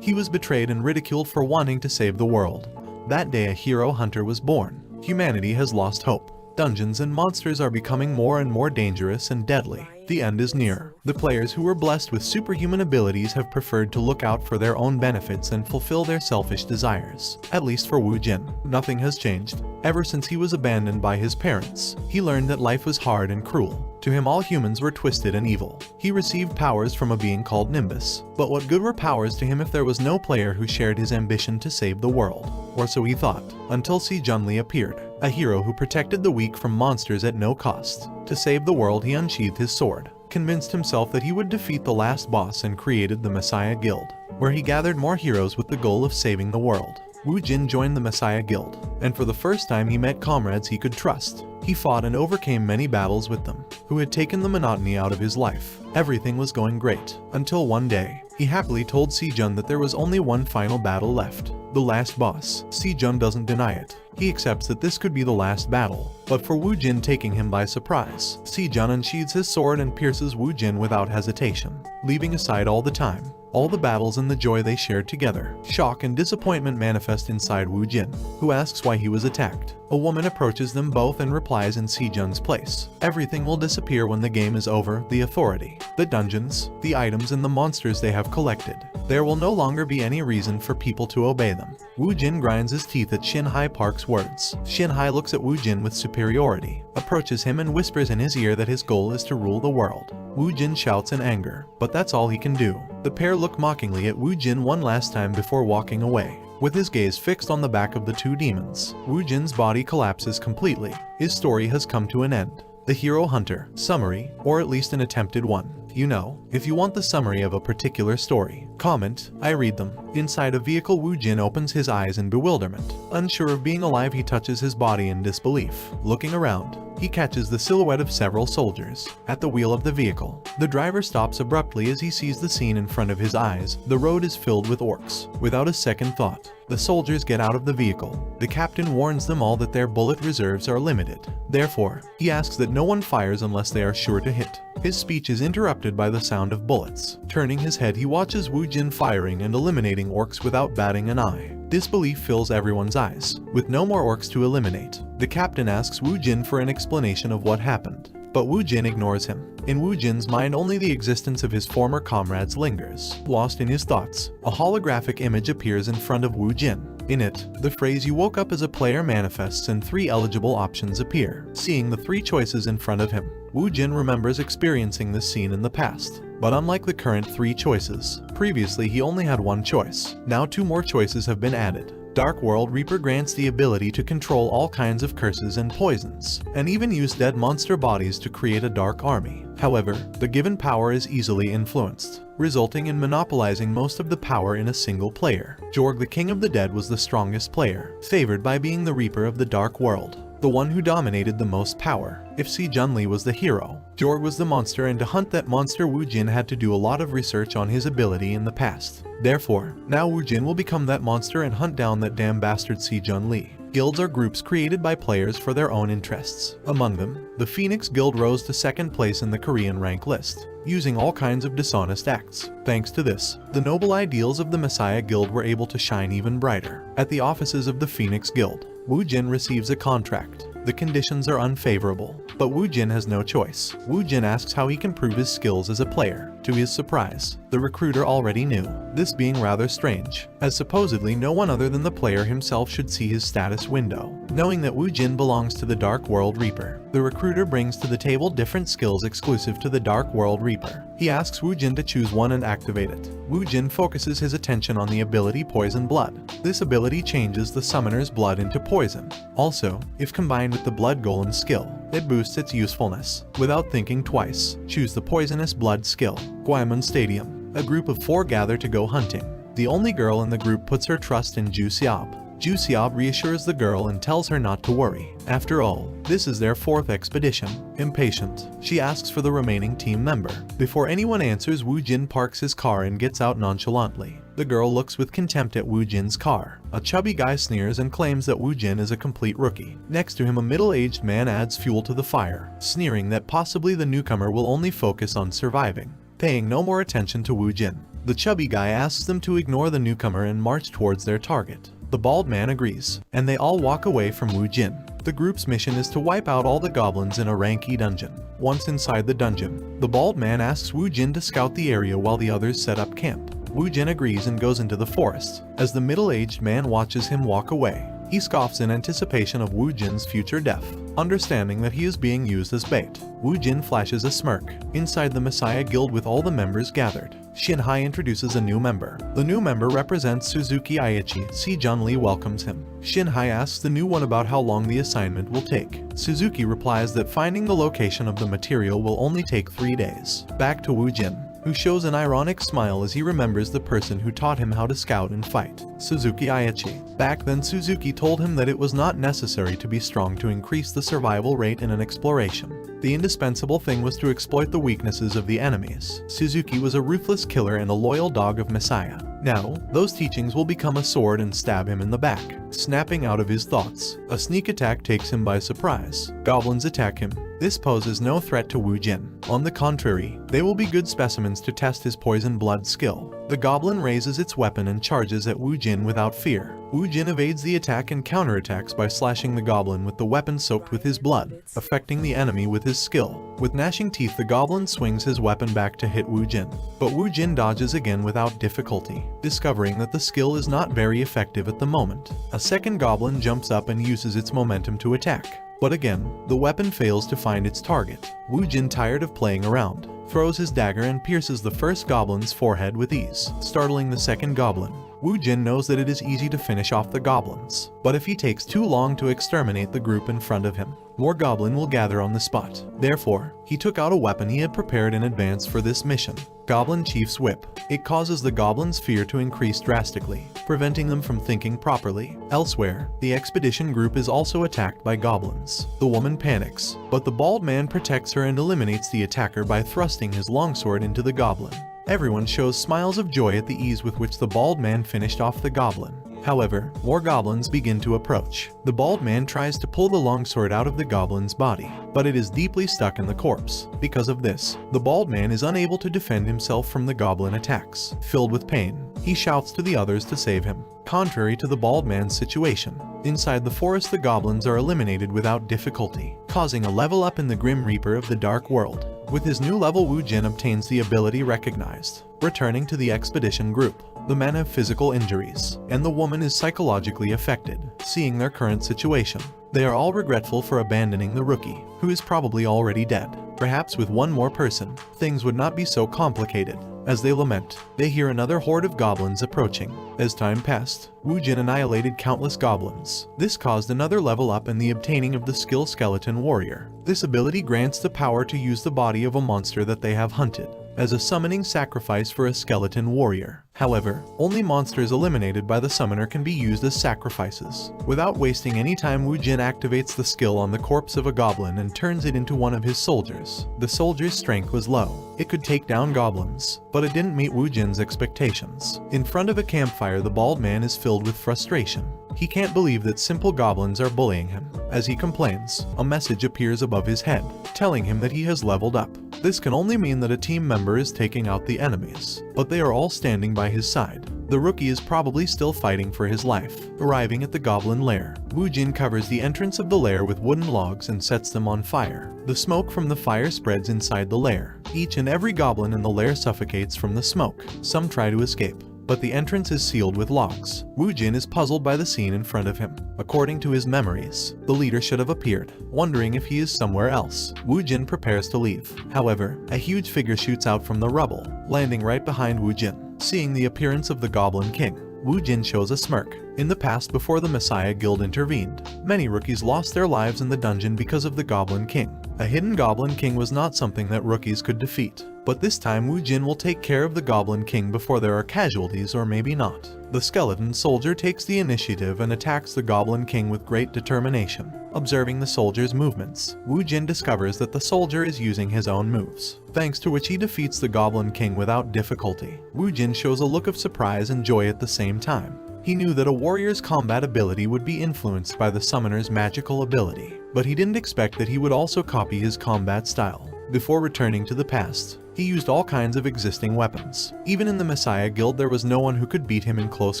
He was betrayed and ridiculed for wanting to save the world. That day a hero hunter was born. Humanity has lost hope. Dungeons and monsters are becoming more and more dangerous and deadly. The end is near. The players who were blessed with superhuman abilities have preferred to look out for their own benefits and fulfill their selfish desires. At least for Wu Jin, nothing has changed. Ever since he was abandoned by his parents, he learned that life was hard and cruel. To him all humans were twisted and evil. He received powers from a being called Nimbus. But what good were powers to him if there was no player who shared his ambition to save the world? Or so he thought, until Si Junli appeared, a hero who protected the weak from monsters at no cost. To save the world he unsheathed his sword, convinced himself that he would defeat the last boss and created the Messiah Guild, where he gathered more heroes with the goal of saving the world. Wu Jin joined the Messiah Guild, and for the first time he met comrades he could trust. He fought and overcame many battles with them, who had taken the monotony out of his life. Everything was going great, until one day, he happily told Si Jun that there was only one final battle left. The last boss. Si Jun doesn't deny it. He accepts that this could be the last battle, but for Wu Jin taking him by surprise, Si Jun unsheathes his sword and pierces Wu Jin without hesitation, leaving aside all the time, all the battles and the joy they shared together. Shock and disappointment manifest inside Wu Jin, who asks why he was attacked. A woman approaches them both and replies in Si Jun's place. Everything will disappear when the game is over, the authority, the dungeons, the items and the monsters they have collected. There will no longer be any reason for people to obey them. Wu Jin grinds his teeth at Shin Hai Park's words. Shin Hai looks at Wu Jin with superiority, approaches him and whispers in his ear that his goal is to rule the world. Wu Jin shouts in anger, but that's all he can do. The pair look mockingly at Wu Jin one last time before walking away. With his gaze fixed on the back of the two demons, Wu Jin's body collapses completely. His story has come to an end. The Hero Hunter, summary, or at least an attempted one. You know, if you want the summary of a particular story, comment, I read them. Inside a vehicle Wu Jin opens his eyes in bewilderment. Unsure of being alive he touches his body in disbelief. Looking around, he catches the silhouette of several soldiers. At the wheel of the vehicle, the driver stops abruptly as he sees the scene in front of his eyes. The road is filled with orcs. Without a second thought, the soldiers get out of the vehicle. The captain warns them all that their bullet reserves are limited. Therefore, he asks that no one fires unless they are sure to hit. His speech is interrupted by the sound of bullets. Turning his head he watches Wu Jin firing and eliminating orcs without batting an eye. Disbelief fills everyone's eyes. With no more orcs to eliminate, the captain asks Wu Jin for an explanation of what happened. But Wu Jin ignores him. In Wu Jin's mind only the existence of his former comrades lingers. Lost in his thoughts, a holographic image appears in front of Wu Jin. In it, the phrase "you woke up as a player" manifests and 3 eligible options appear. Seeing the 3 choices in front of him, Wu Jin remembers experiencing this scene in the past. But unlike the current 3 choices, previously he only had 1 choice. Now 2 more choices have been added. Dark World Reaper grants the ability to control all kinds of curses and poisons, and even use dead monster bodies to create a dark army. However, the given power is easily influenced, resulting in monopolizing most of the power in a single player. Jorg the King of the Dead was the strongest player, favored by being the Reaper of the Dark World, the one who dominated the most power. If Si Junli was the hero, Jorg was the monster, and to hunt that monster Wu Jin had to do a lot of research on his ability in the past. Therefore, now Wu Jin will become that monster and hunt down that damn bastard Si Junli. Guilds are groups created by players for their own interests. Among them, the Phoenix Guild rose to 2nd place in the Korean rank list, using all kinds of dishonest acts. Thanks to this, the noble ideals of the Messiah Guild were able to shine even brighter. At the offices of the Phoenix Guild, Wu Jin receives a contract. The conditions are unfavorable, but Wu Jin has no choice. Wu Jin asks how he can prove his skills as a player. To his surprise, the recruiter already knew, this being rather strange, as supposedly no one other than the player himself should see his status window. Knowing that Wu Jin belongs to the Dark World Reaper, the recruiter brings to the table different skills exclusive to the Dark World Reaper. He asks Wu Jin to choose one and activate it. Wu Jin focuses his attention on the ability Poison Blood. This ability changes the summoner's blood into poison. Also, if combined with the Blood Golem skill, it boosts its usefulness. Without thinking twice, choose the Poisonous Blood skill. Gwaemon Stadium. A group of 4 gather to go hunting. The only girl in the group puts her trust in Ju Xiaob. Ju Xiaob reassures the girl and tells her not to worry. After all, this is their 4th expedition. Impatient, she asks for the remaining team member. Before anyone answers, Wu Jin parks his car and gets out nonchalantly. The girl looks with contempt at Wu Jin's car. A chubby guy sneers and claims that Wu Jin is a complete rookie. Next to him, a middle-aged man adds fuel to the fire, sneering that possibly the newcomer will only focus on surviving. Paying no more attention to Wu Jin, The chubby guy asks them to ignore the newcomer and march towards their target. The bald man agrees, and they all walk away from Wu Jin. The group's mission is to wipe out all the goblins in a Ranky dungeon. Once inside the dungeon, the bald man asks Wu Jin to scout the area while the others set up camp. Wu Jin agrees and goes into the forest. As the middle-aged man watches him walk away, he scoffs in anticipation of Wu Jin's future death. Understanding that he is being used as bait, Wu Jin flashes a smirk. Inside the Messiah Guild with all the members gathered, Shinhai introduces a new member. The new member represents Suzuki Aichi. Si Junli welcomes him. Shinhai asks the new one about how long the assignment will take. Suzuki replies that finding the location of the material will only take 3 days. Back to Wu Jin, who shows an ironic smile as he remembers the person who taught him how to scout and fight, Suzuki Aichi. Back then, Suzuki told him that it was not necessary to be strong to increase the survival rate in an exploration. The indispensable thing was to exploit the weaknesses of the enemies. Suzuki was a ruthless killer and a loyal dog of Messiah. Now, those teachings will become a sword and stab him in the back. Snapping out of his thoughts, a sneak attack takes him by surprise. Goblins attack him. This poses no threat to Wu Jin. On the contrary, they will be good specimens to test his poison blood skill. The goblin raises its weapon and charges at Wu Jin without fear. Wu Jin evades the attack and counterattacks by slashing the goblin with the weapon soaked with his blood, affecting the enemy with his skill. With gnashing teeth, the goblin swings his weapon back to hit Wu Jin, but Wu Jin dodges again without difficulty, discovering that the skill is not very effective at the moment. A second goblin jumps up and uses its momentum to attack. But again, the weapon fails to find its target. Wu Jin, tired of playing around, throws his dagger and pierces the first goblin's forehead with ease, startling the second goblin. Wu Jin knows that it is easy to finish off the goblins, but if he takes too long to exterminate the group in front of him, more goblin will gather on the spot. Therefore, he took out a weapon he had prepared in advance for this mission, Goblin Chief's Whip. It causes the goblins' fear to increase drastically, preventing them from thinking properly. Elsewhere, the expedition group is also attacked by goblins. The woman panics, but the bald man protects her and eliminates the attacker by thrusting his longsword into the goblin. Everyone shows smiles of joy at the ease with which the bald man finished off the goblin. However, more goblins begin to approach. The bald man tries to pull the longsword out of the goblin's body, but it is deeply stuck in the corpse. Because of this, the bald man is unable to defend himself from the goblin attacks. Filled with pain, he shouts to the others to save him. Contrary to the bald man's situation, inside the forest the goblins are eliminated without difficulty, causing a level up in the Grim Reaper of the Dark World. With his new level, Wu Jin obtains the ability recognized. Returning to the expedition group, the men have physical injuries, and the woman is psychologically affected. Seeing their current situation, they are all regretful for abandoning the rookie, who is probably already dead. Perhaps with one more person, things would not be so complicated. As they lament, they hear another horde of goblins approaching. As time passed, Wu Jin annihilated countless goblins. This caused another level up in the obtaining of the skill Skeleton Warrior. This ability grants the power to use the body of a monster that they have hunted as a summoning sacrifice for a skeleton warrior. However, only monsters eliminated by the summoner can be used as sacrifices. Without wasting any time, Wu Jin activates the skill on the corpse of a goblin and turns it into one of his soldiers. The soldier's strength was low. It could take down goblins, but it didn't meet Wu Jin's expectations. In front of a campfire, the bald man is filled with frustration. He can't believe that simple goblins are bullying him. As he complains, a message appears above his head, telling him that he has leveled up. This can only mean that a team member is taking out the enemies, but they are all standing by his side. The rookie is probably still fighting for his life. Arriving at the goblin lair, Wu Jin covers the entrance of the lair with wooden logs and sets them on fire. The smoke from the fire spreads inside the lair. Each and every goblin in the lair suffocates from the smoke. Some try to escape, but the entrance is sealed with logs. Wu Jin is puzzled by the scene in front of him. According to his memories, the leader should have appeared. Wondering if he is somewhere else, Wu Jin prepares to leave. However, a huge figure shoots out from the rubble, landing right behind Wu Jin. Seeing the appearance of the Goblin King, Wu Jin shows a smirk. In the past, before the Messiah Guild intervened, many rookies lost their lives in the dungeon because of the Goblin King. A hidden Goblin King was not something that rookies could defeat. But this time Wu Jin will take care of the Goblin King before there are casualties, or maybe not. The skeleton soldier takes the initiative and attacks the Goblin King with great determination. Observing the soldier's movements, Wu Jin discovers that the soldier is using his own moves, thanks to which he defeats the Goblin King without difficulty. Wu Jin shows a look of surprise and joy at the same time. He knew that a warrior's combat ability would be influenced by the summoner's magical ability, but he didn't expect that he would also copy his combat style. Before returning to the past, He used all kinds of existing weapons. Even in the Messiah Guild there was no one who could beat him in close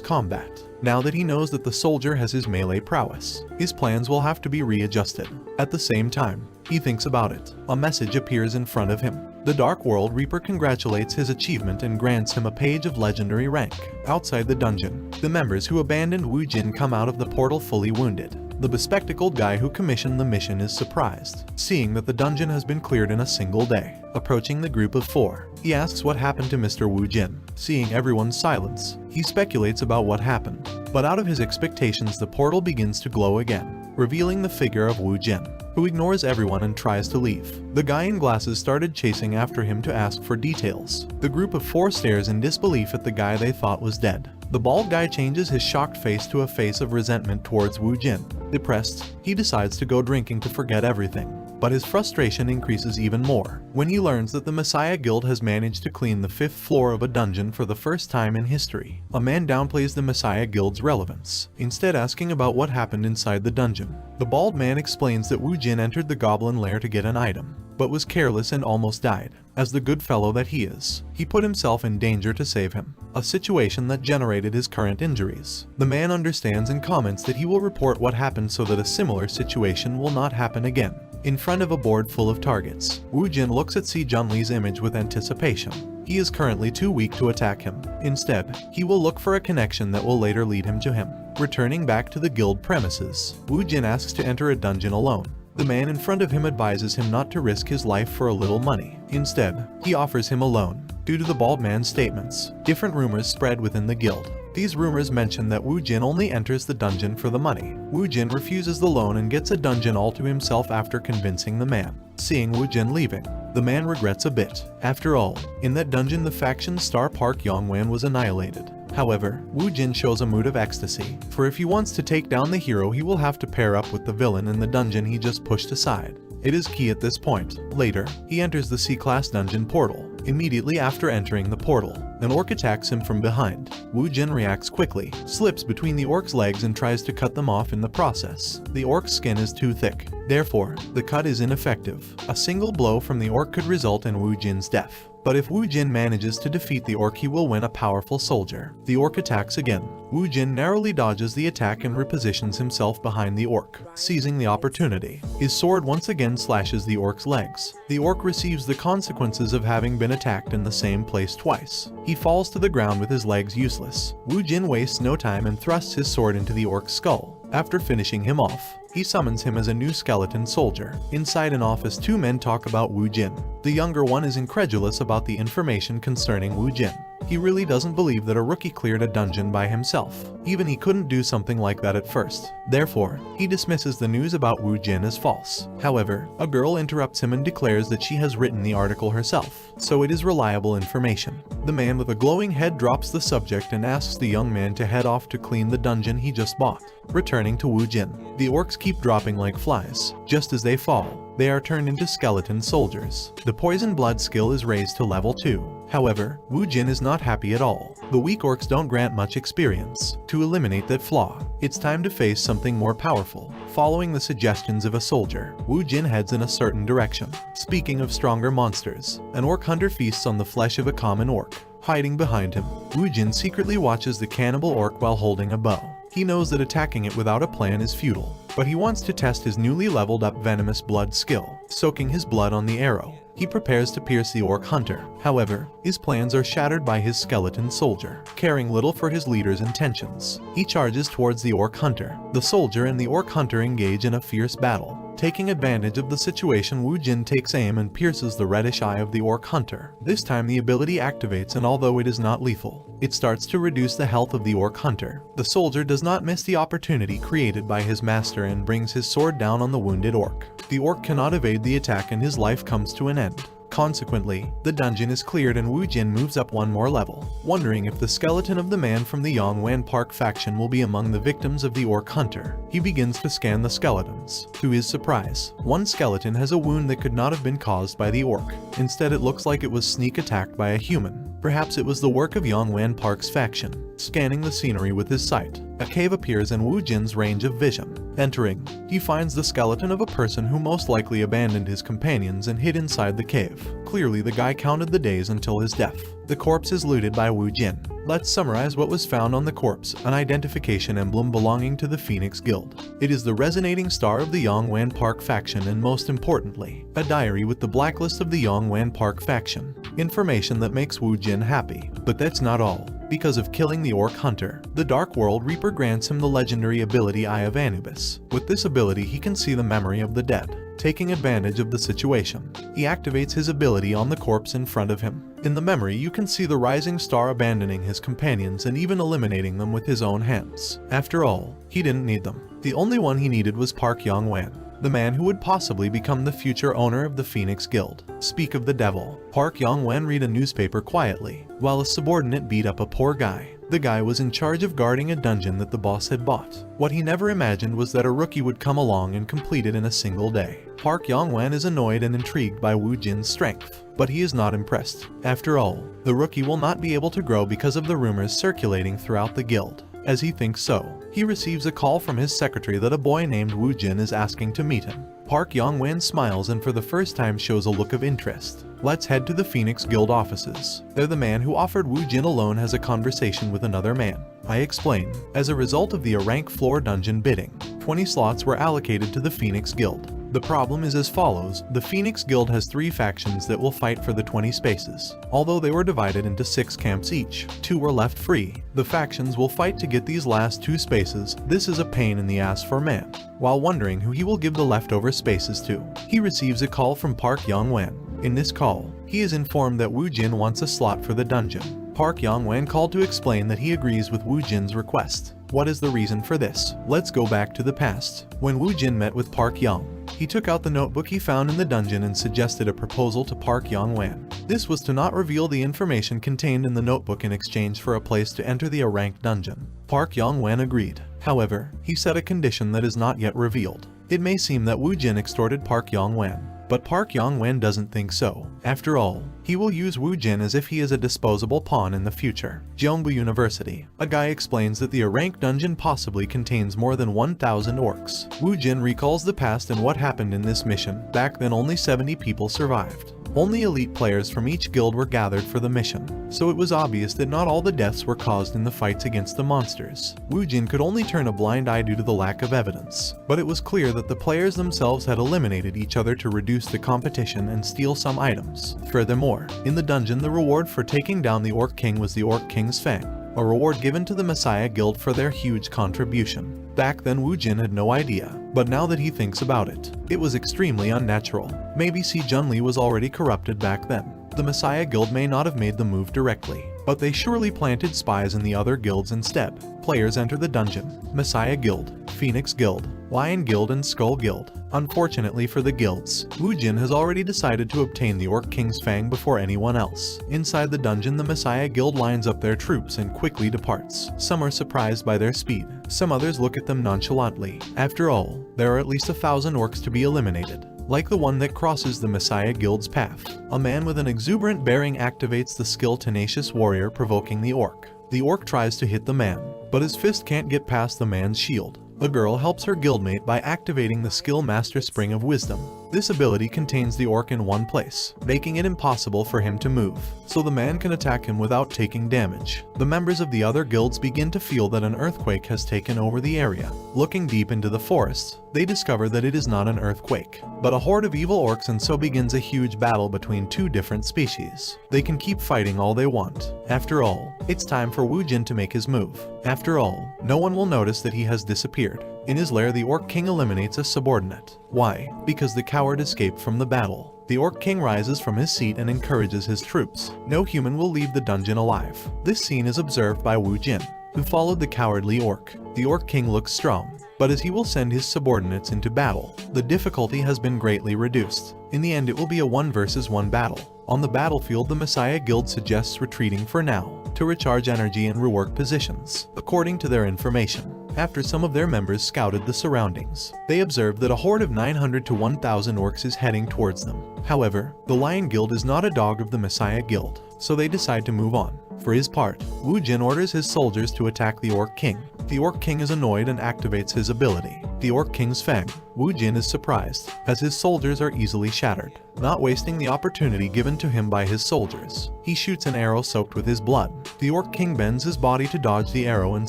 combat. Now that he knows that the soldier has his melee prowess, his plans will have to be readjusted. At the same time, he thinks about it. A message appears in front of him. The Dark World Reaper congratulates his achievement and grants him a page of legendary rank. Outside the dungeon, the members who abandoned Wu Jin come out of the portal fully wounded. The bespectacled guy who commissioned the mission is surprised, seeing that the dungeon has been cleared in a single day. Approaching the group of 4, he asks what happened to Mr. Wu Jin. Seeing everyone's silence, he speculates about what happened. But out of his expectations, the portal begins to glow again, revealing the figure of Wu Jin, who ignores everyone and tries to leave. The guy in glasses started chasing after him to ask for details. The group of 4 stares in disbelief at the guy they thought was dead. The bald guy changes his shocked face to a face of resentment towards Wu Jin. Depressed, he decides to go drinking to forget everything. But his frustration increases even more when he learns that the Messiah Guild has managed to clean the 5th floor of a dungeon for the first time in history. A man downplays the Messiah Guild's relevance, instead asking about what happened inside the dungeon. The bald man explains that Wu Jin entered the goblin lair to get an item, but was careless and almost died. As the good fellow that he is, he put himself in danger to save him, a situation that generated his current injuries. The man understands and comments that he will report what happened so that a similar situation will not happen again. In front of a board full of targets, Wu Jin looks at Si Junli's image with anticipation. He is currently too weak to attack him. Instead, he will look for a connection that will later lead him to him. Returning back to the guild premises, Wu Jin asks to enter a dungeon alone. The man in front of him advises him not to risk his life for a little money. Instead, he offers him a loan. Due to the bald man's statements, different rumors spread within the guild. These rumors mention that Wu Jin only enters the dungeon for the money. Wu Jin refuses the loan and gets a dungeon all to himself after convincing the man. Seeing Wu Jin leaving, the man regrets a bit. After all, in that dungeon the faction's star Park Yongwan was annihilated. However, Wu Jin shows a mood of ecstasy, for if he wants to take down the hero he will have to pair up with the villain in the dungeon he just pushed aside. It is key at this point. Later, he enters the C-class dungeon portal. Immediately after entering the portal, an orc attacks him from behind. Wu Jin reacts quickly, slips between the orc's legs and tries to cut them off in the process. The orc's skin is too thick, therefore, the cut is ineffective. A single blow from the orc could result in Wu Jin's death. But if Wu Jin manages to defeat the orc, he will win a powerful soldier. The orc attacks again. Wu Jin narrowly dodges the attack and repositions himself behind the orc, seizing the opportunity. His sword once again slashes the orc's legs. The orc receives the consequences of having been attacked in the same place twice. He falls to the ground with his legs useless. Wu Jin wastes no time and thrusts his sword into the orc's skull. After finishing him off, he summons him as a new skeleton soldier. Inside an office, 2 men talk about Wu Jin. The younger one is incredulous about the information concerning Wu Jin. He really doesn't believe that a rookie cleared a dungeon by himself. Even he couldn't do something like that at first. Therefore, he dismisses the news about Wu Jin as false. However, a girl interrupts him and declares that she has written the article herself, so it is reliable information. The man with a glowing head drops the subject and asks the young man to head off to clean the dungeon he just bought. Returning to Wu Jin, the orcs keep dropping like flies. Just as they fall, they are turned into skeleton soldiers. The poison blood skill is raised to level 2. However, Wu Jin is not happy at all. The weak orcs don't grant much experience. To eliminate that flaw, it's time to face something more powerful. Following the suggestions of a soldier, Wu Jin heads in a certain direction. Speaking of stronger monsters, an orc hunter feasts on the flesh of a common orc. Hiding behind him, Wu Jin secretly watches the cannibal orc while holding a bow. He knows that attacking it without a plan is futile, but he wants to test his newly leveled up venomous blood skill, soaking his blood on the arrow. He prepares to pierce the orc hunter. However, his plans are shattered by his skeleton soldier. Caring little for his leader's intentions, he charges towards the orc hunter. The soldier and the orc hunter engage in a fierce battle. Taking advantage of the situation, Wu Jin takes aim and pierces the reddish eye of the orc hunter. This time the ability activates, and although it is not lethal, it starts to reduce the health of the orc hunter. The soldier does not miss the opportunity created by his master and brings his sword down on the wounded orc. The orc cannot evade the attack and his life comes to an end. Consequently, the dungeon is cleared and Wu Jin moves up one more level, wondering if the skeleton of the man from the Yongwan Park faction will be among the victims of the orc hunter. He begins to scan the skeletons. To his surprise, one skeleton has a wound that could not have been caused by the orc. Instead, it looks like it was sneak attacked by a human. Perhaps it was the work of Yongwan Park's faction. Scanning the scenery with his sight, a cave appears in Wu Jin's range of vision. Entering, he finds the skeleton of a person who most likely abandoned his companions and hid inside the cave. Clearly, the guy counted the days until his death. The corpse is looted by Wu Jin. Let's summarize what was found on the corpse: an identification emblem belonging to the Phoenix Guild. It is the resonating star of the Yongwan Park faction, and most importantly, a diary with the blacklist of the Yongwan Park faction. Information that makes Wu Jin happy. But that's not all. Because of killing the Orc Hunter, the Dark World Reaper grants him the legendary ability Eye of Anubis. With this ability, he can see the memory of the dead. Taking advantage of the situation, he activates his ability on the corpse in front of him. In the memory, you can see the rising star abandoning his companions and even eliminating them with his own hands. After all, he didn't need them. The only one he needed was Park Yongwan, the man who would possibly become the future owner of the Phoenix Guild. Speak of the devil. Park Yongwan read a newspaper quietly, while a subordinate beat up a poor guy. The guy was in charge of guarding a dungeon that the boss had bought. What he never imagined was that a rookie would come along and complete it in a single day. Park Yongwan is annoyed and intrigued by Wu Jin's strength, but he is not impressed. After all, the rookie will not be able to grow because of the rumors circulating throughout the guild. As he thinks so, he receives a call from his secretary that a boy named Wu Jin is asking to meet him. Park Yongwan smiles and for the first time shows a look of interest. Let's head to the Phoenix Guild offices. There, the man who offered Wu Jin a loan has a conversation with another man. I explain. As a result of the rank floor dungeon bidding, 20 slots were allocated to the Phoenix Guild. The problem is as follows: the Phoenix Guild has 3 factions that will fight for the 20 spaces. Although they were divided into 6 camps each, 2 were left free. The factions will fight to get these last 2 spaces. This is a pain in the ass for man. While wondering who he will give the leftover spaces to, he receives a call from Park Yongwan. In this call, he is informed that Wu Jin wants a slot for the dungeon. Park Yongwan called to explain that he agrees with Wu Jin's request. What is the reason for this? Let's go back to the past. When Wu Jin met with Park Yong, he took out the notebook he found in the dungeon and suggested a proposal to Park Yongwan. This was to not reveal the information contained in the notebook in exchange for a place to enter the ranked dungeon. Park Yongwan agreed. However, he set a condition that is not yet revealed. It may seem that Wu Jin extorted Park Yongwan, but Park Yongwan doesn't think so. After all, he will use Wu Jin as if he is a disposable pawn in the future. Jeonbu University. A guy explains that the ranked dungeon possibly contains more than 1,000 orcs. Wu Jin recalls the past and what happened in this mission. Back then, only 70 people survived. Only elite players from each guild were gathered for the mission, so it was obvious that not all the deaths were caused in the fights against the monsters. Wu Jin could only turn a blind eye due to the lack of evidence, but it was clear that the players themselves had eliminated each other to reduce the competition and steal some items. Furthermore, in the dungeon, the reward for taking down the Orc King was the Orc King's Fang, a reward given to the Messiah Guild for their huge contribution. Back then, Wu Jin had no idea, but now that he thinks about it, it was extremely unnatural. Maybe Si Junli was already corrupted back then. The Messiah Guild may not have made the move directly, but they surely planted spies in the other guilds instead. Players enter the dungeon. Messiah Guild, Phoenix Guild, Lion Guild, and Skull Guild. Unfortunately for the guilds, Wu Jin has already decided to obtain the Orc King's Fang before anyone else. Inside the dungeon, the Messiah Guild lines up their troops and quickly departs. Some are surprised by their speed. Some others look at them nonchalantly. After all, there are at least 1,000 orcs to be eliminated. Like the one that crosses the Messiah Guild's path. A man with an exuberant bearing activates the skill Tenacious Warrior, provoking the orc. The orc tries to hit the man, but his fist can't get past the man's shield. A girl helps her guildmate by activating the skill Master Spring of Wisdom. This ability contains the orc in one place, making it impossible for him to move, so the man can attack him without taking damage. The members of the other guilds begin to feel that an earthquake has taken over the area. Looking deep into the forest, they discover that it is not an earthquake, but a horde of evil orcs, and so begins a huge battle between 2 different species. They can keep fighting all they want. After all, it's time for Wu Jin to make his move. After all, no one will notice that he has disappeared. In his lair, the Orc King eliminates a subordinate. Why? Because the coward escaped from the battle. The Orc King rises from his seat and encourages his troops. No human will leave the dungeon alive. This scene is observed by Wu Jin, who followed the cowardly orc. The Orc King looks strong, but as he will send his subordinates into battle, the difficulty has been greatly reduced. In the end, it will be a 1 versus 1 battle. On the battlefield, the Messiah Guild suggests retreating for now, to recharge energy and rework positions. According to their information, after some of their members scouted the surroundings, they observed that a horde of 900 to 1,000 orcs is heading towards them. However, the Lion Guild is not a dog of the Messiah Guild. so they decide to move on. For his part, Wu Jin orders his soldiers to attack the Orc King. The Orc King is annoyed and activates his ability, the Orc King's Fang. Wu Jin is surprised, as his soldiers are easily shattered. Not wasting the opportunity given to him by his soldiers, he shoots an arrow soaked with his blood. The Orc King bends his body to dodge the arrow and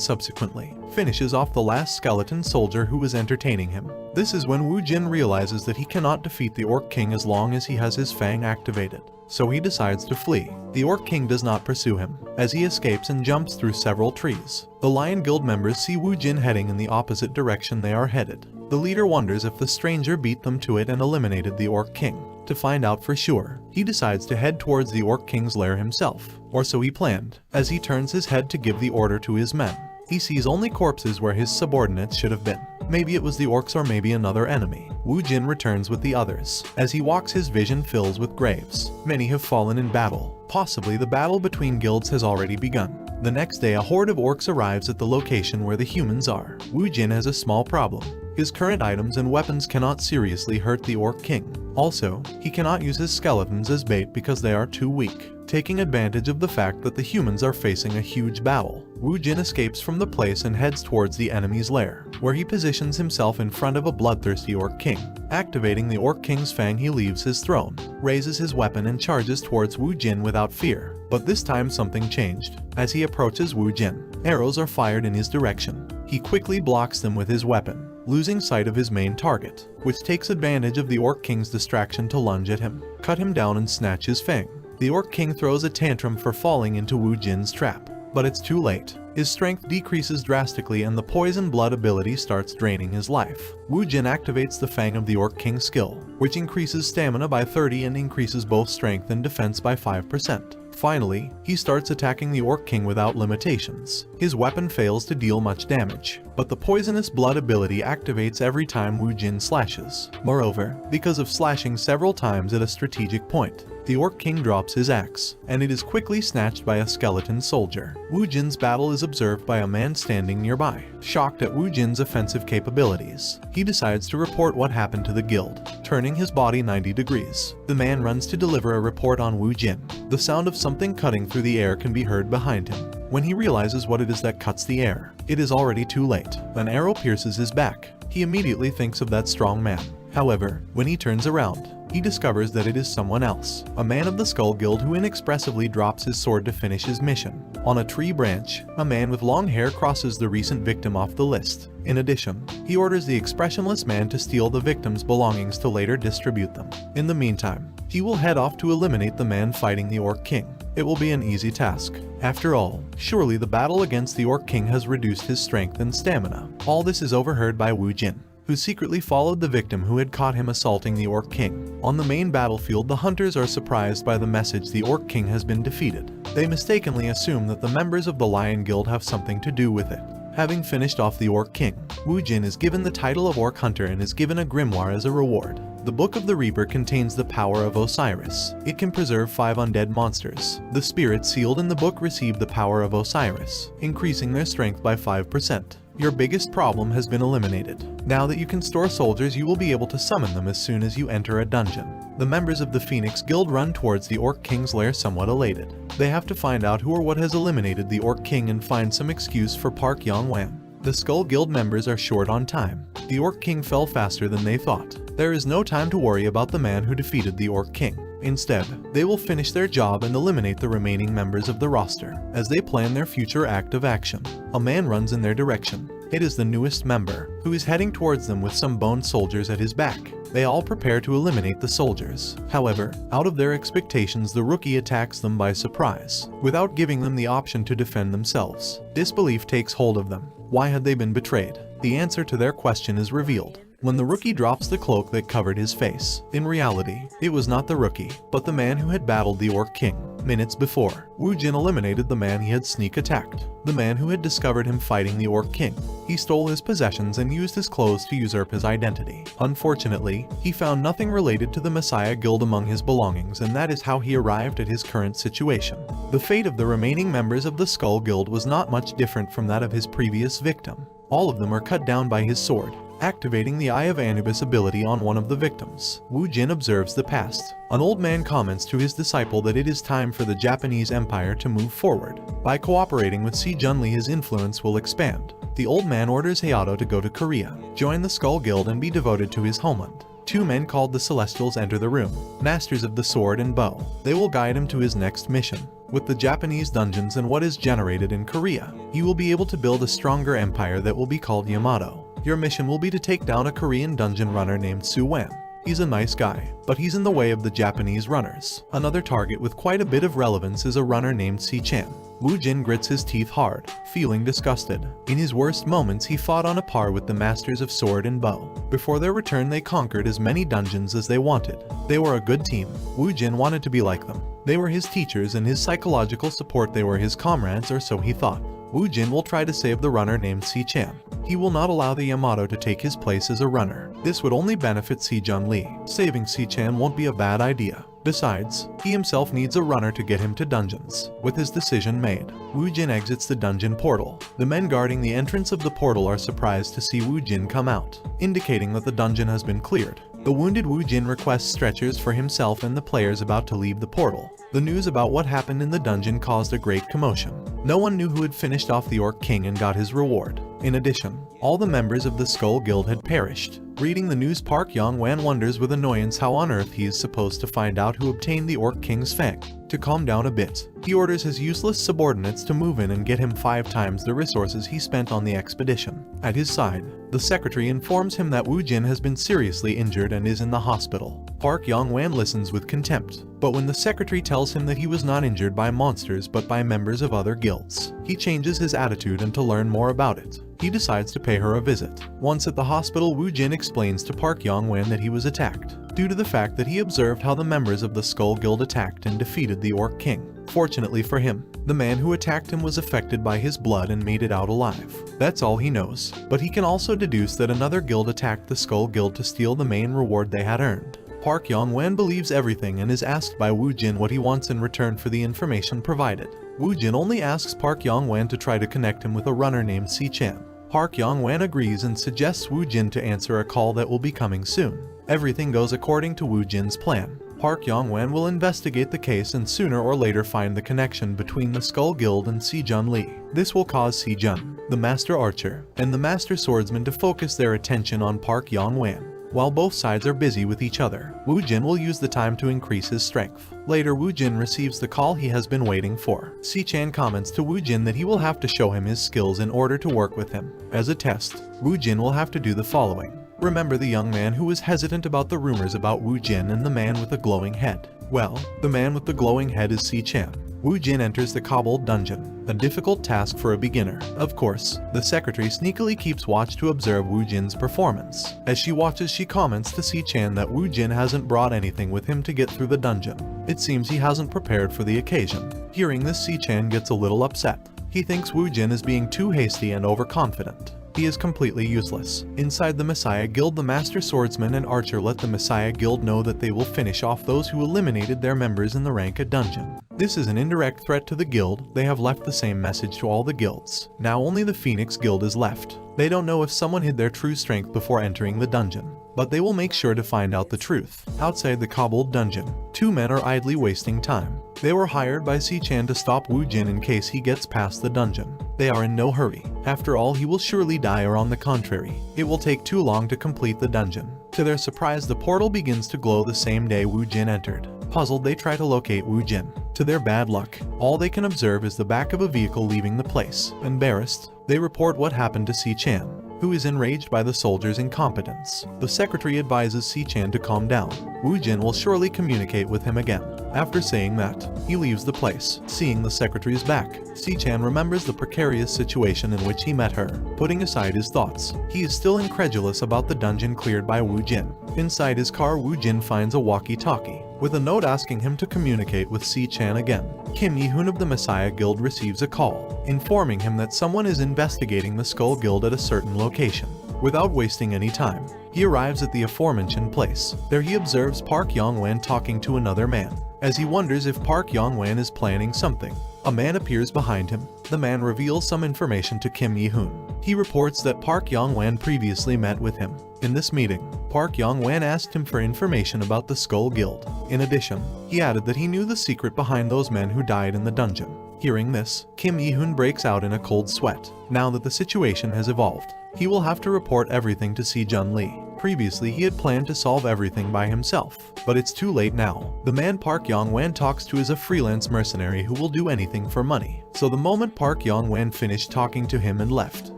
subsequently finishes off the last skeleton soldier who was entertaining him. This is when Wu Jin realizes that he cannot defeat the Orc King as long as he has his Fang activated, so he decides to flee. The Orc King does not pursue him, as he escapes and jumps through several trees. The Lion Guild members see Wu Jin heading in the opposite direction they are headed. The leader wonders if the stranger beat them to it and eliminated the Orc King. To find out for sure, he decides to head towards the Orc King's lair himself, or so he planned. As he turns his head to give the order to his men, he sees only corpses where his subordinates should have been. Maybe it was the orcs or maybe another enemy. Wu Jin returns with the others. As he walks, his vision fills with graves. Many have fallen in battle. Possibly the battle between guilds has already begun. The next day, a horde of orcs arrives at the location where the humans are. Wu Jin has a small problem. His current items and weapons cannot seriously hurt the Orc King. Also, he cannot use his skeletons as bait because they are too weak. Taking advantage of the fact that the humans are facing a huge battle, Wu Jin escapes from the place and heads towards the enemy's lair, where he positions himself in front of a bloodthirsty Orc King. Activating the Orc King's Fang, he leaves his throne, raises his weapon and charges towards Wu Jin without fear. But this time something changed. As he approaches Wu Jin, arrows are fired in his direction. He quickly blocks them with his weapon, losing sight of his main target, which takes advantage of the Orc King's distraction to lunge at him, cut him down and snatch his Fang. The Orc King throws a tantrum for falling into Wu Jin's trap, but it's too late. His strength decreases drastically and the poison blood ability starts draining his life. Wu Jin activates the Fang of the Orc King's skill, which increases stamina by 30 and increases both strength and defense by 5%. Finally, he starts attacking the Orc King without limitations. His weapon fails to deal much damage, but the poisonous blood ability activates every time Wu Jin slashes. Moreover, because of slashing several times at a strategic point, the Orc King drops his axe, and it is quickly snatched by a skeleton soldier. Wu Jin's battle is observed by a man standing nearby. Shocked at Wu Jin's offensive capabilities, he decides to report what happened to the guild, turning his body 90 degrees. The man runs to deliver a report on Wu Jin. The sound of something cutting through the air can be heard behind him. When he realizes what it is that cuts the air, it is already too late. An arrow pierces his back. He immediately thinks of that strong man. However, when he turns around, he discovers that it is someone else, a man of the Skull Guild who inexpressively drops his sword to finish his mission. On a tree branch, a man with long hair crosses the recent victim off the list. In addition, he orders the expressionless man to steal the victim's belongings to later distribute them. In the meantime, he will head off to eliminate the man fighting the Orc King. It will be an easy task. After all, surely the battle against the Orc King has reduced his strength and stamina. All this is overheard by Wu Jin, who secretly followed the victim who had caught him assaulting the Orc King. On the main battlefield, the hunters are surprised by the message the Orc King has been defeated. They mistakenly assume that the members of the Lion Guild have something to do with it. Having finished off the Orc King, Wu Jin is given the title of Orc Hunter and is given a grimoire as a reward. The Book of the Reaper contains the power of Osiris. It can preserve 5 undead monsters. The spirits sealed in the book receive the power of Osiris, increasing their strength by 5%. Your biggest problem has been eliminated. Now that you can store soldiers, you will be able to summon them as soon as you enter a dungeon. The members of the Phoenix Guild run towards the Orc King's lair somewhat elated. They have to find out who or what has eliminated the Orc King and find some excuse for Park Yongwan. The Skull Guild members are short on time. The Orc King fell faster than they thought. There is no time to worry about the man who defeated the Orc King. Instead, they will finish their job and eliminate the remaining members of the roster, as they plan their future act of action. A man runs in their direction. It is the newest member, who is heading towards them with some bone soldiers at his back. They all prepare to eliminate the soldiers. However, out of their expectations, the rookie attacks them by surprise, without giving them the option to defend themselves. Disbelief takes hold of them. Why had they been betrayed? The answer to their question is revealed when the rookie drops the cloak that covered his face. In reality, it was not the rookie, but the man who had battled the Orc King. Minutes before, Wu Jin eliminated the man he had sneak attacked, the man who had discovered him fighting the Orc King. He stole his possessions and used his clothes to usurp his identity. Unfortunately, he found nothing related to the Messiah Guild among his belongings, and that is how he arrived at his current situation. The fate of the remaining members of the Skull Guild was not much different from that of his previous victim. All of them are cut down by his sword. activating the Eye of Anubis ability on one of the victims. Wu Jin observes the past. An old man comments to his disciple that it is time for the Japanese Empire to move forward. By cooperating with Si Junli, his influence will expand. The old man orders Hayato to go to Korea, join the Skull Guild and be devoted to his homeland. Two men called the Celestials enter the room, masters of the sword and bow. They will guide him to his next mission. With the Japanese dungeons and what is generated in Korea, he will be able to build a stronger empire that will be called Yamato. Your mission will be to take down a Korean dungeon runner named Su Wen. He's a nice guy, but he's in the way of the Japanese runners. Another target with quite a bit of relevance is a runner named Si Chan. Wu Jin grits his teeth hard, feeling disgusted. In his worst moments, he fought on a par with the masters of sword and bow. Before their return, they conquered as many dungeons as they wanted. They were a good team. Wu Jin wanted to be like them. They were his teachers and his psychological support. They were his comrades, or so he thought. Wu Jin will try to save the runner named Si Chan. He will not allow the Yamato to take his place as a runner. This would only benefit Si Junli. Saving Si Chan won't be a bad idea. Besides, he himself needs a runner to get him to dungeons. With his decision made, Wu Jin exits the dungeon portal. The men guarding the entrance of the portal are surprised to see Wu Jin come out, indicating that the dungeon has been cleared. The wounded Wu Jin requests stretchers for himself and the players about to leave the portal. The news about what happened in the dungeon caused a great commotion. No one knew who had finished off the Orc King and got his reward. In addition, all the members of the Skull Guild had perished. Reading the news, Park Yong-wan wonders with annoyance how on earth he is supposed to find out who obtained the Orc King's fang. To calm down a bit, he orders his useless subordinates to move in and get him 5 times the resources he spent on the expedition. At his side, the secretary informs him that Wu Jin has been seriously injured and is in the hospital. Park Yong-wan listens with contempt, but when the secretary tells him that he was not injured by monsters but by members of other guilds, he changes his attitude, and to learn more about it, he decides to pay her a visit. Once at the hospital, Wu Jin explains to Park Yong-wan that he was attacked, due to the fact that he observed how the members of the Skull Guild attacked and defeated the Orc King. Fortunately for him, the man who attacked him was affected by his blood and made it out alive. That's all he knows, but he can also deduce that another guild attacked the Skull Guild to steal the main reward they had earned. Park Yong-wan believes everything and is asked by Wu Jin what he wants in return for the information provided. Wu Jin only asks Park Yong-wan to try to connect him with a runner named Si Chan. Park Yong-wan agrees and suggests Wu Jin to answer a call that will be coming soon. Everything goes according to Wu Jin's plan. Park Yong-wan will investigate the case and sooner or later find the connection between the Skull Guild and Si Junli. This will cause Si Jun, the Master Archer, and the Master Swordsman to focus their attention on Park Yong-wan. While both sides are busy with each other, Wu Jin will use the time to increase his strength. Later, Wu Jin receives the call he has been waiting for. Si Chan comments to Wu Jin that he will have to show him his skills in order to work with him. As a test, Wu Jin will have to do the following. Remember the young man who was hesitant about the rumors about Wu Jin and the man with the glowing head? Well, the man with the glowing head is Si Chan. Wu Jin enters the cobbled dungeon, a difficult task for a beginner. Of course, the secretary sneakily keeps watch to observe Wu Jin's performance. As she watches, she comments to Si Chan that Wu Jin hasn't brought anything with him to get through the dungeon. It seems he hasn't prepared for the occasion. Hearing this, Si Chan gets a little upset. He thinks Wu Jin is being too hasty and overconfident. He is completely useless. Inside the Messiah Guild, the Master Swordsman and Archer let the Messiah Guild know that they will finish off those who eliminated their members in the Ranka dungeon. This is an indirect threat to the guild. They have left the same message to all the guilds. Now only the Phoenix Guild is left. They don't know if someone hid their true strength before entering the dungeon, but they will make sure to find out the truth. Outside the cobbled dungeon, 2 men are idly wasting time. They were hired by Si Chan to stop Wu Jin in case he gets past the dungeon. They are in no hurry. After all, he will surely die, or on the contrary, it will take too long to complete the dungeon. To their surprise, the portal begins to glow the same day Wu Jin entered. Puzzled, they try to locate Wu Jin. To their bad luck, all they can observe is the back of a vehicle leaving the place. Embarrassed, they report what happened to Si Chan, who is enraged by the soldiers' incompetence. The secretary advises Si Chan to calm down. Wu Jin will surely communicate with him again. After saying that, he leaves the place. Seeing the secretary's back, Si Chan remembers the precarious situation in which he met her. Putting aside his thoughts, he is still incredulous about the dungeon cleared by Wu Jin. Inside his car, Wu Jin finds a walkie-talkie, with a note asking him to communicate with Si Chan again. Kim Yi-hoon of the Messiah Guild receives a call, informing him that someone is investigating the Skull Guild at a certain location. Without wasting any time, he arrives at the aforementioned place. There he observes Park Yong-wan talking to another man. As he wonders if Park Yong-wan is planning something, A man appears behind him. The man reveals some information to Kim Yi-hoon. He reports that Park Yong-wan previously met with him. In this meeting, Park Yong-wan asked him for information about the Skull Guild. In addition, he added that he knew the secret behind those men who died in the dungeon. Hearing this, Kim Yi-hoon breaks out in a cold sweat. Now that the situation has evolved, he will have to report everything to Si Jun-lee. Previously, he had planned to solve everything by himself, but it's too late now. The man Park Yong-wan talks to is a freelance mercenary who will do anything for money. So the moment Park Yong-wan finished talking to him and left,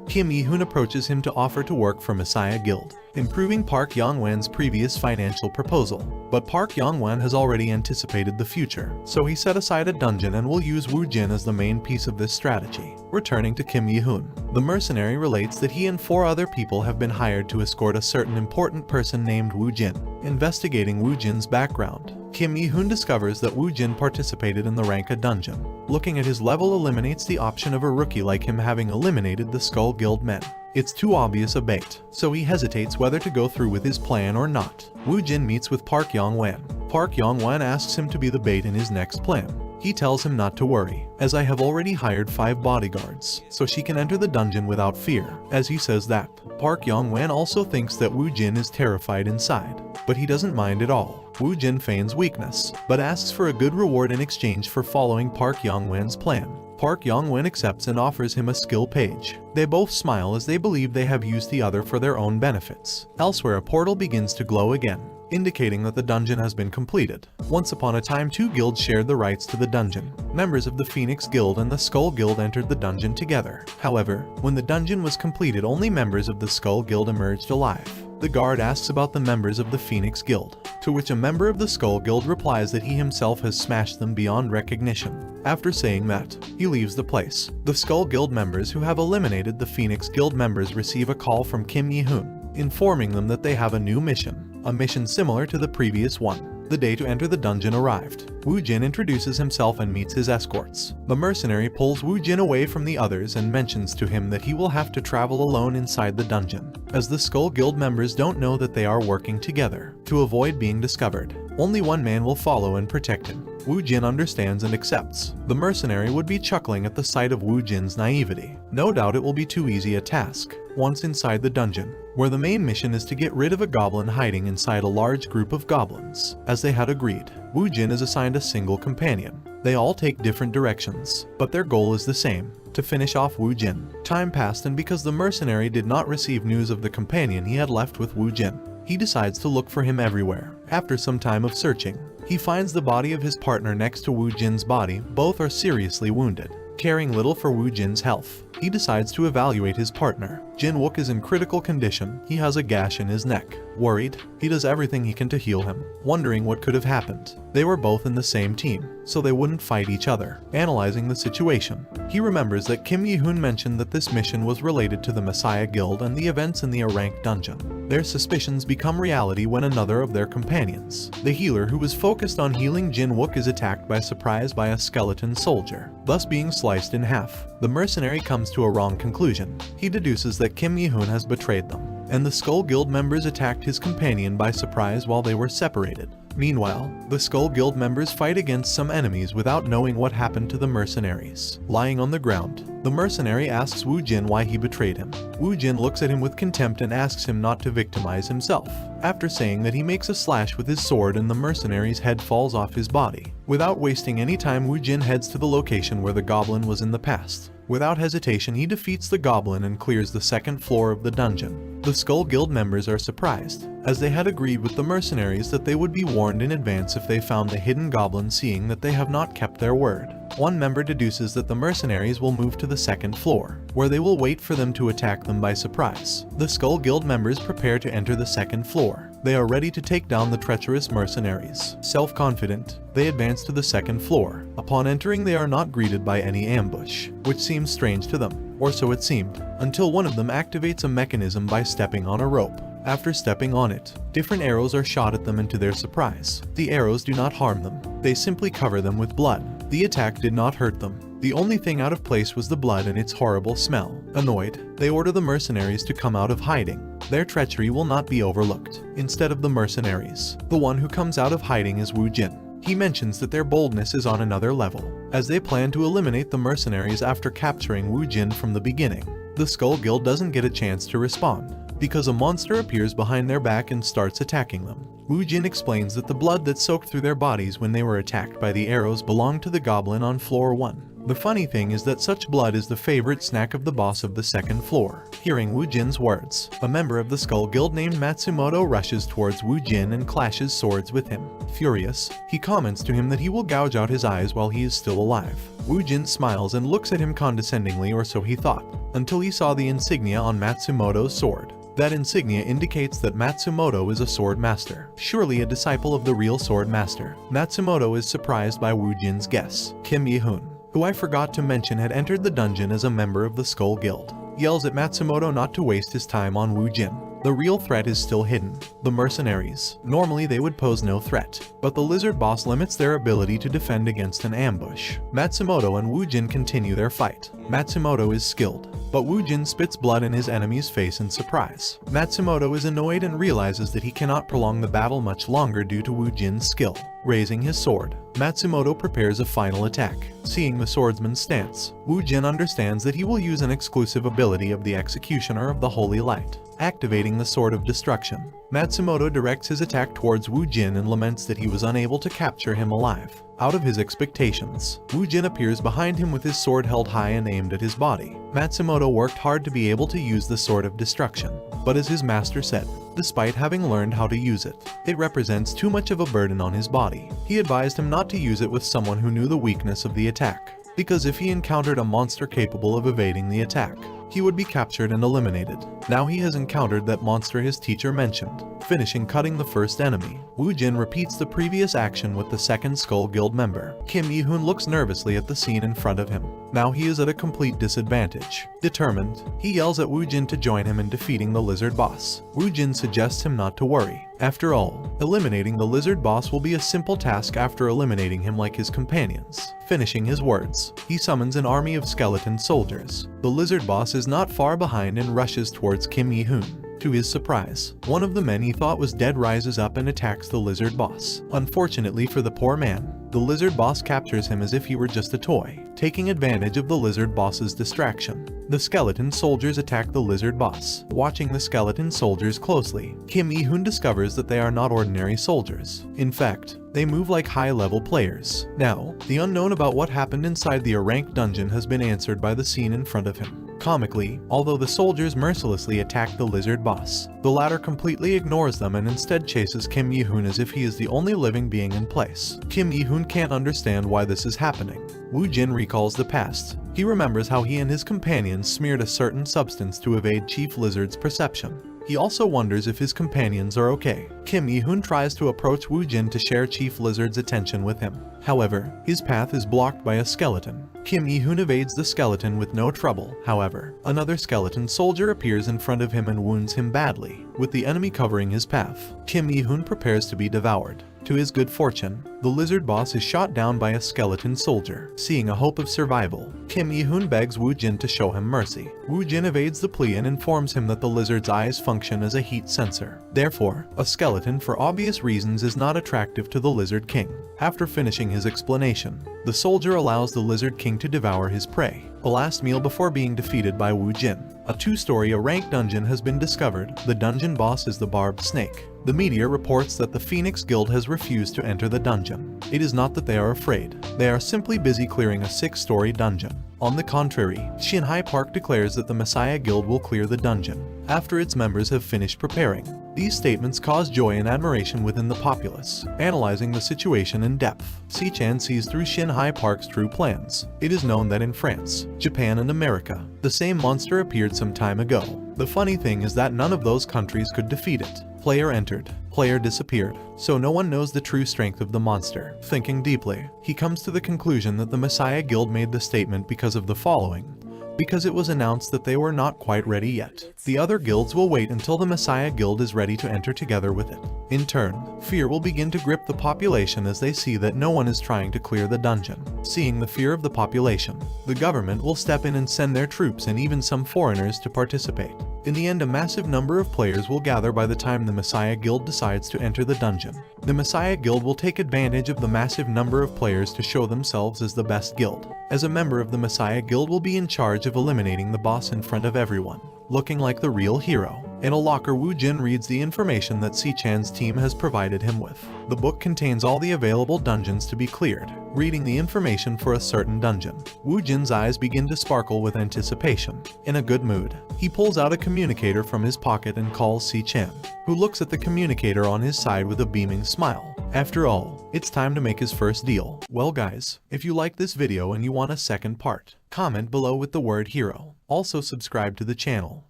Kim Yi-hoon approaches him to offer to work for Messiah Guild, improving Park Yong-wan's previous financial proposal. But Park Yong-wan has already anticipated the future, so he set aside a dungeon and will use Woo Jin as the main piece of this strategy. Returning to Kim Yi-hoon, the mercenary relates that he and 4 other people have been hired to escort a certain important person named Woo Jin. Investigating Woo Jin's background, Kim Yi-hoon discovers that Woo Jin participated in the Ranka dungeon. Looking at his level eliminates the option of a rookie like him having eliminated the Skull Guild men. It's too obvious a bait, so he hesitates whether to go through with his plan or not. Woo Jin meets with Park Yong-wan. Park Yong-wan asks him to be the bait in his next plan. He tells him not to worry, as I have already hired 5 bodyguards, so she can enter the dungeon without fear. As he says that, Park Yong-wan also thinks that Woo Jin is terrified inside, but he doesn't mind at all. Woo Jin feigns weakness, but asks for a good reward in exchange for following Park Yong-wan's plan. Park Yong-wan accepts and offers him a skill page. They both smile as they believe they have used the other for their own benefits. Elsewhere, a portal begins to glow again, indicating that the dungeon has been completed. Once upon a time, 2 guilds shared the rights to the dungeon. Members of the Phoenix Guild and the Skull Guild entered the dungeon together. However, when the dungeon was completed, only members of the Skull Guild emerged alive. The guard asks about the members of the Phoenix Guild, to which a member of the Skull Guild replies that he himself has smashed them beyond recognition. After saying that, he leaves the place. The Skull Guild members who have eliminated the Phoenix Guild members receive a call from Kim Yi-hoon, informing them that they have a new mission, a mission similar to the previous one. The day to enter the dungeon arrived. Woo Jin introduces himself and meets his escorts. The mercenary pulls Woo Jin away from the others and mentions to him that he will have to travel alone inside the dungeon, as the Skull Guild members don't know that they are working together. To avoid being discovered, only one man will follow and protect him. Woo Jin understands and accepts. The mercenary would be chuckling at the sight of Woo Jin's naivety. No doubt it will be too easy a task. Once inside the dungeon, where the main mission is to get rid of a goblin hiding inside a large group of goblins. As they had agreed, Woo Jin is assigned a single companion. They all take different directions, but their goal is the same: to finish off Woo Jin. Time passed, and because the mercenary did not receive news of the companion he had left with Woo Jin, he decides to look for him everywhere. After some time of searching, he finds the body of his partner next to Woo Jin's body. Both are seriously wounded. Caring little for Woo Jin's health, he decides to evaluate his partner. Jin Wook is in critical condition. He has a gash in his neck. Worried, he does everything he can to heal him, wondering what could have happened. They were both in the same team, so they wouldn't fight each other. Analyzing the situation, he remembers that Kim Yi-hoon mentioned that this mission was related to the Messiah Guild and the events in the A-rank dungeon. Their suspicions become reality when another of their companions, the healer who was focused on healing Jin Wook, is attacked by surprise by a skeleton soldier, thus being sliced in half. The mercenary comes to a wrong conclusion. He deduces that Kim Yi-hoon has betrayed them, and the Skull Guild members attacked his companion by surprise while they were separated. Meanwhile, the Skull Guild members fight against some enemies without knowing what happened to the mercenaries. Lying on the ground, the mercenary asks Woo Jin why he betrayed him. Woo Jin looks at him with contempt and asks him not to victimize himself. After saying that, he makes a slash with his sword and the mercenary's head falls off his body. Without wasting any time, Woo Jin heads to the location where the goblin was in the past. Without hesitation, he defeats the goblin and clears the 2nd floor of the dungeon. The Skull Guild members are surprised, as they had agreed with the mercenaries that they would be warned in advance if they found the hidden goblin, seeing that they have not kept their word. One member deduces that the mercenaries will move to the 2nd floor, where they will wait for them to attack them by surprise. The Skull Guild members prepare to enter the 2nd floor. They are ready to take down the treacherous mercenaries. Self-confident, they advance to the 2nd floor. Upon entering, they are not greeted by any ambush, which seems strange to them, or so it seemed, until one of them activates a mechanism by stepping on a rope. After stepping on it, different arrows are shot at them, and to their surprise, the arrows do not harm them. They simply cover them with blood. The attack did not hurt them. The only thing out of place was the blood and its horrible smell. Annoyed, they order the mercenaries to come out of hiding. Their treachery will not be overlooked. Instead of the mercenaries, the one who comes out of hiding is Woo Jin. He mentions that their boldness is on another level, as they plan to eliminate the mercenaries after capturing Wu Jin from the beginning. The Skull Guild doesn't get a chance to respond, because a monster appears behind their back and starts attacking them. Wu Jin explains that the blood that soaked through their bodies when they were attacked by the arrows belonged to the goblin on floor 1. The funny thing is that such blood is the favorite snack of the boss of the second floor. Hearing Wu Jin's words, a member of the Skull Guild named Matsumoto rushes towards Wu Jin and clashes swords with him. Furious, he comments to him that he will gouge out his eyes while he is still alive. Wu Jin smiles and looks at him condescendingly, or so he thought, until he saw the insignia on Matsumoto's sword. That insignia indicates that Matsumoto is a sword master, surely a disciple of the real sword master. Matsumoto is surprised by Wu Jin's guess. Kim Yi-hoon, who I forgot to mention had entered the dungeon as a member of the Skull Guild, yells at Matsumoto not to waste his time on Wu Jin. The real threat is still hidden. The mercenaries. Normally they would pose no threat, but the lizard boss limits their ability to defend against an ambush. Matsumoto and Wu Jin continue their fight. Matsumoto is skilled, but Wu Jin spits blood in his enemy's face in surprise. Matsumoto is annoyed and realizes that he cannot prolong the battle much longer due to Wu Jin's skill. Raising his sword, Matsumoto prepares a final attack. Seeing the swordsman's stance, Wu Jin understands that he will use an exclusive ability of the Executioner of the Holy Light, activating the Sword of Destruction. Matsumoto directs his attack towards Wu Jin and laments that he was unable to capture him alive. Out of his expectations, Wu Jin appears behind him with his sword held high and aimed at his body. Matsumoto worked hard to be able to use the Sword of Destruction, but as his master said, despite having learned how to use it, it represents too much of a burden on his body. He advised him not to use it with someone who knew the weakness of the attack, because if he encountered a monster capable of evading the attack, he would be captured and eliminated. Now he has encountered that monster his teacher mentioned. Finishing cutting the first enemy, Wu Jin repeats the previous action with the second Skull Guild member. Kim Yi-hoon looks nervously at the scene in front of him. Now he is at a complete disadvantage. Determined, he yells at Wu Jin to join him in defeating the lizard boss. Wu Jin suggests him not to worry. After all, eliminating the lizard boss will be a simple task after eliminating him like his companions. Finishing his words, he summons an army of skeleton soldiers. The lizard boss is not far behind and rushes towards Kim Yi-hoon. To his surprise, one of the men he thought was dead rises up and attacks the lizard boss. Unfortunately for the poor man, the lizard boss captures him as if he were just a toy, taking advantage of the lizard boss's distraction. The skeleton soldiers attack the lizard boss. Watching the skeleton soldiers closely, Kim Yi-hoon discovers that they are not ordinary soldiers. In fact, they move like high-level players. Now, the unknown about what happened inside the ranked dungeon has been answered by the scene in front of him. Comically, although the soldiers mercilessly attack the lizard boss, the latter completely ignores them and instead chases Kim Yi-hoon as if he is the only living being in place. Kim Yi-hoon can't understand why this is happening. Wu Jin recalls the past. He remembers how he and his companions smeared a certain substance to evade Chief Lizard's perception. He also wonders if his companions are okay. Kim Yi-hoon tries to approach Wu Jin to share Chief Lizard's attention with him. However, his path is blocked by a skeleton. Kim Yi-hoon evades the skeleton with no trouble. However, another skeleton soldier appears in front of him and wounds him badly, with the enemy covering his path. Kim Yi-hoon prepares to be devoured. To his good fortune, the lizard boss is shot down by a skeleton soldier. Seeing a hope of survival, Kim Yi-hoon begs Wu Jin to show him mercy. Wu Jin evades the plea and informs him that the lizard's eyes function as a heat sensor. Therefore, a skeleton for obvious reasons is not attractive to the Lizard King. After finishing his explanation, the soldier allows the Lizard King to devour his prey, a last meal before being defeated by Wu Jin. A two-story ranked dungeon has been discovered. The dungeon boss is the barbed snake. The media reports that the Phoenix Guild has refused to enter the dungeon. It is not that they are afraid. They are simply busy clearing a 6-story dungeon. On the contrary, Shinhai Park declares that the Messiah Guild will clear the dungeon after its members have finished preparing. These statements cause joy and admiration within the populace. Analyzing the situation in depth, Si-chan sees through Shinhai Park's true plans. It is known that in France, Japan and America, the same monster appeared some time ago. The funny thing is that none of those countries could defeat it. Player entered, player disappeared, so no one knows the true strength of the monster. Thinking deeply, he comes to the conclusion that the Messiah Guild made the statement because of the following. Because it was announced that they were not quite ready yet. The other guilds will wait until the Messiah Guild is ready to enter together with it. In turn, fear will begin to grip the population as they see that no one is trying to clear the dungeon. Seeing the fear of the population, the government will step in and send their troops and even some foreigners to participate. In the end, a massive number of players will gather by the time the Messiah Guild decides to enter the dungeon. The Messiah Guild will take advantage of the massive number of players to show themselves as the best guild. As a member of the Messiah Guild will be in charge of eliminating the boss in front of everyone, looking like the real hero. In a locker, Woo Jin reads the information that Si-chan's team has provided him with. The book contains all the available dungeons to be cleared. Reading the information for a certain dungeon, Woo Jin's eyes begin to sparkle with anticipation. In a good mood, he pulls out a communicator from his pocket and calls Si-chan, who looks at the communicator on his side with a beaming smile. After all, it's time to make his first deal. Well guys, if you like this video and you want a second part, comment below with the word hero. Also subscribe to the channel,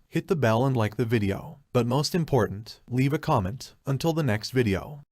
hit the bell and like the video. But most important, leave a comment. Until the next video.